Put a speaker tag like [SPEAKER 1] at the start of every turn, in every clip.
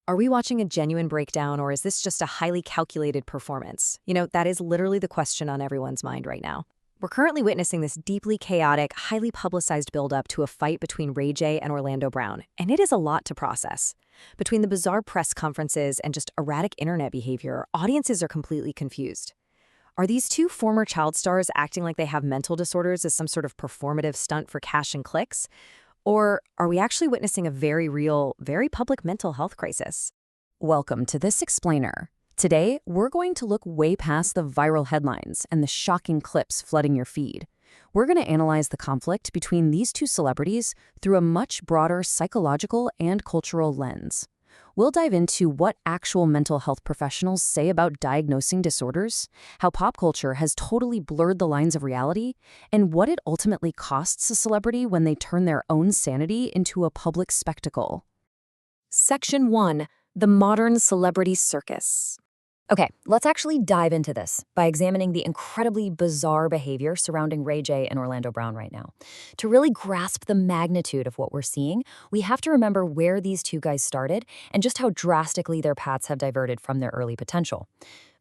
[SPEAKER 1] Are we watching a genuine breakdown, or is this just a highly calculated performance? That is literally the question on everyone's mind right now. We're currently witnessing this deeply chaotic, highly publicized buildup to a fight between Ray J and Orlando Brown, and it is a lot to process. Between the bizarre press conferences and just erratic internet behavior, audiences are completely confused. Are these two former child stars acting like they have mental disorders as some sort of performative stunt for cash and clicks? Or are we actually witnessing a very real, very public mental health crisis?
[SPEAKER 2] Welcome to This Explainer. Today, we're going to look way past the viral headlines and the shocking clips flooding your feed. We're going to analyze the conflict between these two celebrities through a much broader psychological and cultural lens. We'll dive into what actual mental health professionals say about diagnosing disorders, how pop culture has totally blurred the lines of reality, and what it ultimately costs a celebrity when they turn their own sanity into a public spectacle.
[SPEAKER 1] Section 1. The Modern Celebrity Circus.
[SPEAKER 2] Okay, let's actually dive into this by examining the incredibly bizarre behavior surrounding Ray J and Orlando Brown right now. To really grasp the magnitude of what we're seeing, we have to remember where these two guys started and just how drastically their paths have diverted from their early potential.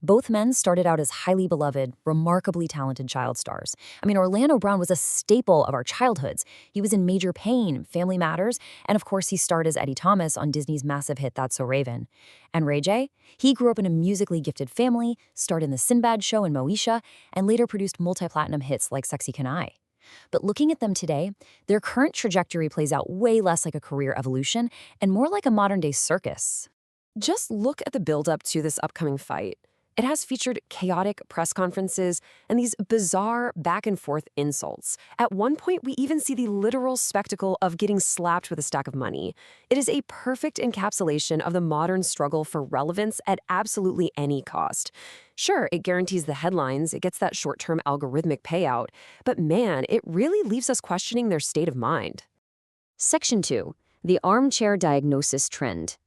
[SPEAKER 2] Both men started out as highly beloved, remarkably talented child stars. Orlando Brown was a staple of our childhoods. He was in Major Payne, Family Matters, and of course he starred as Eddie Thomas on Disney's massive hit That's So Raven. And Ray J? He grew up in a musically gifted family, starred in The Sinbad Show and Moesha, and later produced multi-platinum hits like Sexy Can I. But looking at them today, their current trajectory plays out way less like a career evolution and more like a modern-day circus.
[SPEAKER 3] Just look at the buildup to this upcoming fight. It has featured chaotic press conferences and these bizarre back-and-forth insults. At one point, we even see the literal spectacle of getting slapped with a stack of money. It is a perfect encapsulation of the modern struggle for relevance at absolutely any cost. Sure, it guarantees the headlines, it gets that short-term algorithmic payout, but man, it really leaves us questioning their state of mind.
[SPEAKER 2] Section 2. The Armchair Diagnosis Trend.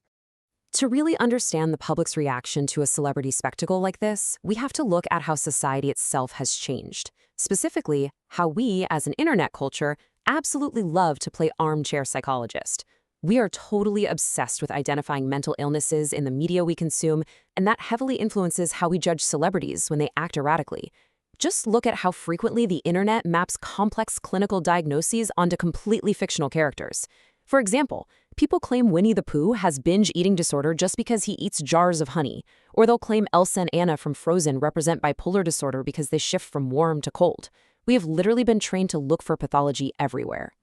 [SPEAKER 3] To really understand the public's reaction to a celebrity spectacle like this, we have to look at how society itself has changed. Specifically, how we, as an internet culture, absolutely love to play armchair psychologist. We are totally obsessed with identifying mental illnesses in the media we consume, and that heavily influences how we judge celebrities when they act erratically. Just look at how frequently the internet maps complex clinical diagnoses onto completely fictional characters. For example, people claim Winnie the Pooh has binge eating disorder just because he eats jars of honey, or they'll claim Elsa and Anna from Frozen represent bipolar disorder because they shift from warm to cold. We have literally been trained to look for pathology everywhere.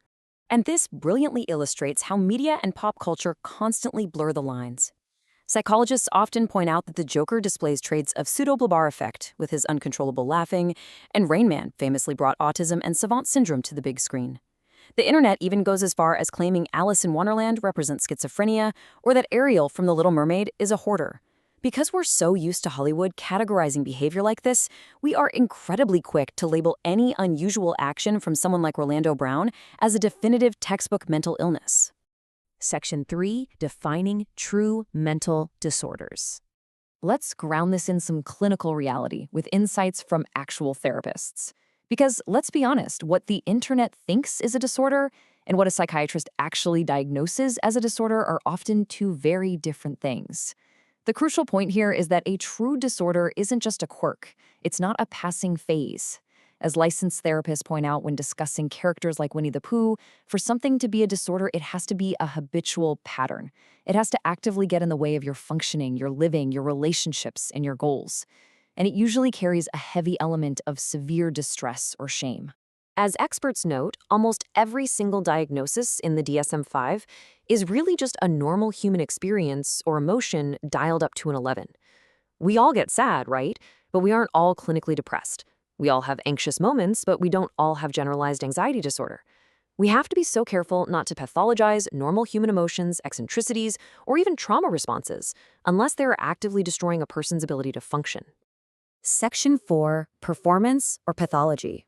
[SPEAKER 2] And this brilliantly illustrates how media and pop culture constantly blur the lines. Psychologists often point out that the Joker displays traits of pseudo-Blabbar effect with his uncontrollable laughing, and Rain Man famously brought autism and savant syndrome to the big screen. The internet even goes as far as claiming Alice in Wonderland represents schizophrenia, or that Ariel from The Little Mermaid is a hoarder. Because we're so used to Hollywood categorizing behavior like this, we are incredibly quick to label any unusual action from someone like Orlando Brown as a definitive textbook mental illness. Section 3. Defining true mental disorders. Let's ground this in some clinical reality with insights from actual therapists. Because let's be honest, what the internet thinks is a disorder and what a psychiatrist actually diagnoses as a disorder are often two very different things. The crucial point here is that a true disorder isn't just a quirk. It's not a passing phase. As licensed therapists point out when discussing characters like Winnie the Pooh, for something to be a disorder, it has to be a habitual pattern. It has to actively get in the way of your functioning, your living, your relationships, and your goals. And it usually carries a heavy element of severe distress or shame.
[SPEAKER 3] As experts note, almost every single diagnosis in the DSM-5 is really just a normal human experience or emotion dialed up to an 11. We all get sad, right? But we aren't all clinically depressed. We all have anxious moments, but we don't all have generalized anxiety disorder. We have to be so careful not to pathologize normal human emotions, eccentricities, or even trauma responses, unless they are actively destroying a person's ability to function.
[SPEAKER 2] Section 4. Performance or pathology.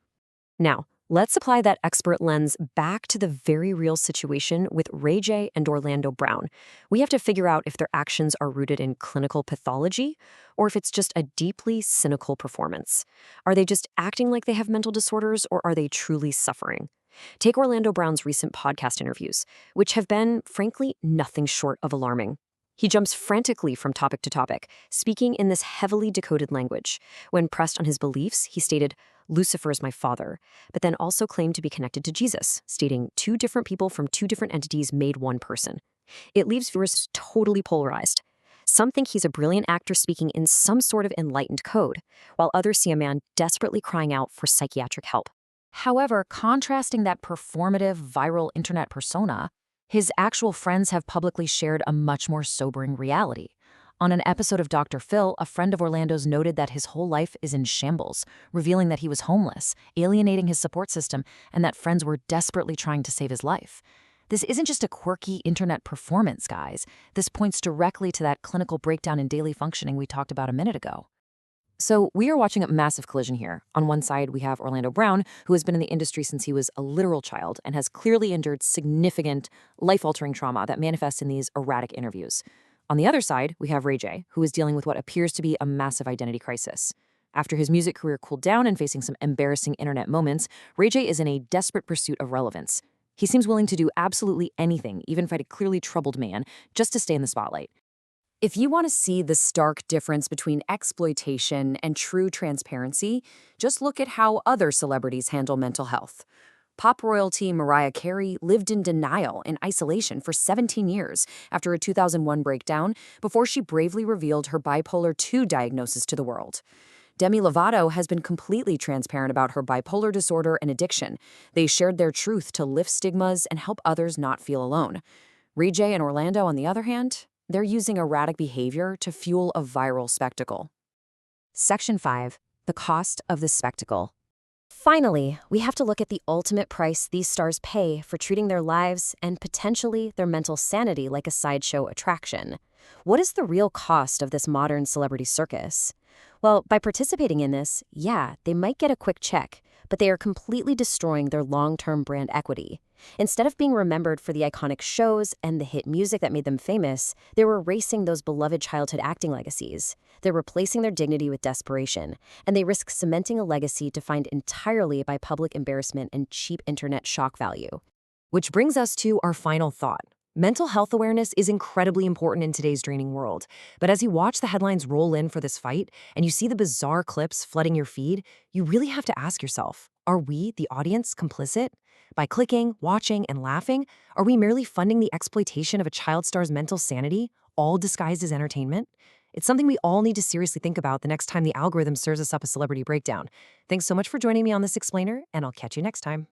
[SPEAKER 3] Now, let's apply that expert lens back to the very real situation with Ray J and Orlando Brown. We have to figure out if their actions are rooted in clinical pathology or if it's just a deeply cynical performance. Are they just acting like they have mental disorders, or are they truly suffering? Take Orlando Brown's recent podcast interviews, which have been, frankly, nothing short of alarming.
[SPEAKER 2] He jumps frantically from topic to topic, speaking in this heavily decoded language. When pressed on his beliefs, he stated, "Lucifer is my father," but then also claimed to be connected to Jesus, stating two different people from two different entities made one person. It leaves viewers totally polarized. Some think he's a brilliant actor speaking in some sort of enlightened code, while others see a man desperately crying out for psychiatric help. However, contrasting that performative, viral internet persona, his actual friends have publicly shared a much more sobering reality. On an episode of Dr. Phil, a friend of Orlando's noted that his whole life is in shambles, revealing that he was homeless, alienating his support system, and that friends were desperately trying to save his life. This isn't just a quirky internet performance, guys. This points directly to that clinical breakdown in daily functioning we talked about a minute ago. So we are watching a massive collision here. On one side, we have Orlando Brown, who has been in the industry since he was a literal child and has clearly endured significant, life-altering trauma that manifests in these erratic interviews. On the other side, we have Ray J, who is dealing with what appears to be a massive identity crisis. After his music career cooled down and facing some embarrassing internet moments, Ray J is in a desperate pursuit of relevance. He seems willing to do absolutely anything, even fight a clearly troubled man, just to stay in the spotlight. If you want to see the stark difference between exploitation and true transparency, just look at how other celebrities handle mental health. Pop royalty Mariah Carey lived in denial and isolation for 17 years after a 2001 breakdown before she bravely revealed her bipolar II diagnosis to the world. Demi Lovato has been completely transparent about her bipolar disorder and addiction. They shared their truth to lift stigmas and help others not feel alone. Ray J and Orlando, on the other hand, they're using erratic behavior to fuel a viral spectacle.
[SPEAKER 1] Section 5. The cost of the spectacle. Finally, we have to look at the ultimate price these stars pay for treating their lives and potentially their mental sanity like a sideshow attraction. What is the real cost of this modern celebrity circus? Well, by participating in this, yeah, they might get a quick check, but they are completely destroying their long-term brand equity. Instead of being remembered for the iconic shows and the hit music that made them famous, they're erasing those beloved childhood acting legacies. They're replacing their dignity with desperation, and they risk cementing a legacy defined entirely by public embarrassment and cheap internet shock value.
[SPEAKER 2] Which brings us to our final thought. Mental health awareness is incredibly important in today's draining world. But as you watch the headlines roll in for this fight, and you see the bizarre clips flooding your feed, you really have to ask yourself, are we, the audience, complicit? By clicking, watching, and laughing, are we merely funding the exploitation of a child star's mental sanity, all disguised as entertainment? It's something we all need to seriously think about the next time the algorithm serves us up a celebrity breakdown. Thanks so much for joining me on this explainer, and I'll catch you next time.